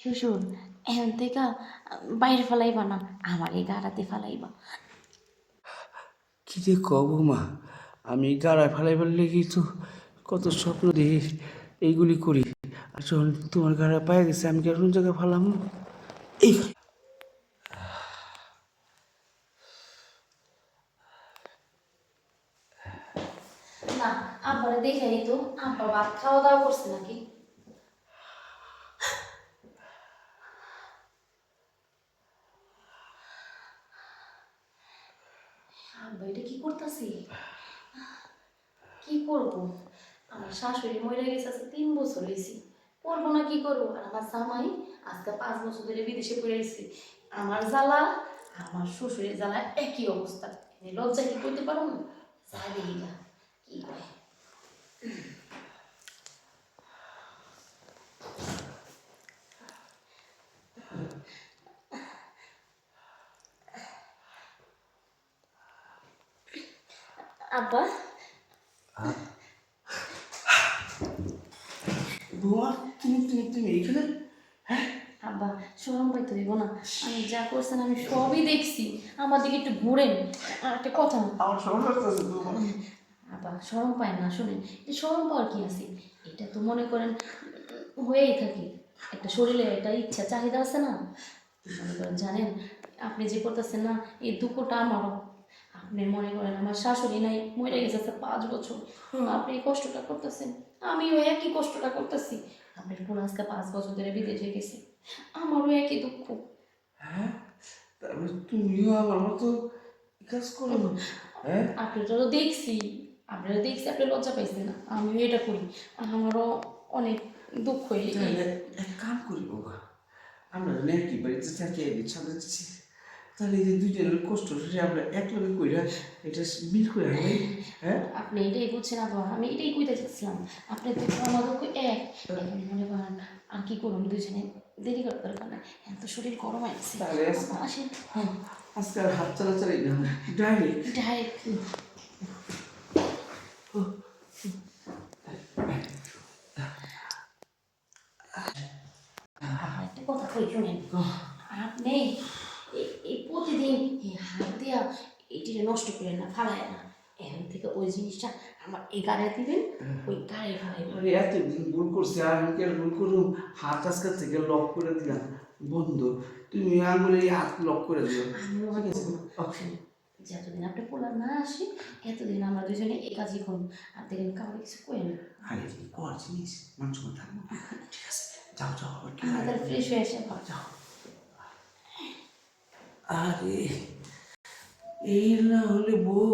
শ্বশুর এখন থেকে বাইরে ফেলাইবা না, আমার এই গাড়াতে ফেলাইবা। কি যে কব মা, আমি গাড়ায় ফেলাইবার লেগেই তো কত স্বপ্ন দেখি, এইগুলি করি। আর যখন তোমার গাড়া পায়ে গেছে আমি কি আর কোন জায়গায় ফেলাম এই। না, আব্বারে দেখে নি তো, আব্বা ভাত খাওয়া দাওয়া করছে নাকি? আব্বা এটা কি করতেছি? কি করবো? আমার শাশুড়ি মরে গেছে আজকে 3 বছর হয়েছি, করবো না কি করবো? আর আমার জামাই আজকে 5 বছর ধরে বিদেশে পড়ে গেছে। আমার জ্বালা আমার শ্বশুরের জ্বালা একই অবস্থা। লজ্জা কি করতে পারো না? যা দেখি না কি কয়। আব্বা বৌমা, তুমি তুমি তুমি এইখানে? হ্যাঁ আব্বা শরম পাইতে দিব না, আমি যা করছেন আমি সবই দেখছি। আমার দিকে একটু ঘুরেন। আর একটা কথা, আমার সমস্যা আছে বৌমা। আব্বা শরম পায় না, শুনেন, এটা শরম পাওয়ার কি আছে? এটা তো মনে করেন হয়েই থাকে, একটা শরীরে একটা ইচ্ছা চাহিদা আছে না? মনে করেন জানেন, আপনি যে করতেছেন না, এই দুঃখটা আমারও। আপনি মনে করেন আমার শাশুড়ি নাই, মরে গেছে 5 বছর, আপনি এই কষ্টটা করতেছেন, আমিও একই কষ্টটা করতেছি। আপনার পুরো আজকে 5 বছর ধরে বিদেশে গেছি, আমারও একই দুঃখ। হ্যাঁ, তারপরে তুমিও আমার মতো কাজ করো। হ্যাঁ, আপনারটা তো দেখছি, আপনারা দেখছি, আপনি লজ্জা পাইছেন না, আমিও এটা করি, আমারও অনেক দুঃখ। তাহলে এক কাম করি বাবা, আমরা নেকি বাড়িতে থাকি এদিন সাথে দিচ্ছি, তাহলে এই যে দুজনের কষ্ট সেটা আমরা এক লগে কইরা এটা মিল করে আনি। হ্যাঁ, আপনি এটাই বুঝছেন আব্বা, আমি এটাই কইতে চাচ্ছিলাম। আপনি তো আমার দুঃখ এক, এখন মনে করেন আর কি করুন, দুজনে দেরি করতে দরকার না, এত শরীর গরম আছে। তাহলে আসেন। হ্যাঁ, আজকে আর হাত চালাচালি না, ডাইরেক্ট। ডাইরেক্ট। একটা কথা কই শুনেন, আপনি এই প্রতিদিন এই হাত দিয়া এটিকে নষ্ট করেন না, ফালায় না। এখন থেকে ওই জিনিসটা আমার এই গাড়ি দিবেন, ওই গাড়ি ফালাইবেন। আরে এতদিন ভুল করছি আর আমি কেন ভুল করুম? হাত আজকাল থেকে লক করে দিলাম, বন্ধ। তুমি আঙুলে এই হাত লক করে দিও। আমিও আর করবো না। শুনুন, যতদিন আপনি পোলা না আসে এতদিন আমরা দুজনে এই কাজই করুন, আর দেখেন কাউকে কিছু কই না। আরে কর জিনিস মানুষ থাকবো, ঠিক আছে? যাও যাও, আবার কি তাহলে ফ্রেশ হয়ে এসে যাও। আরে এই না হলে বউ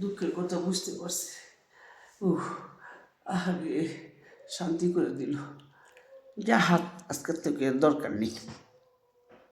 দুঃখের কথা বুঝতে পারছে। উহ, আরে শান্তি করে দিল। যা, হাত আজকের থেকে দরকার নেই।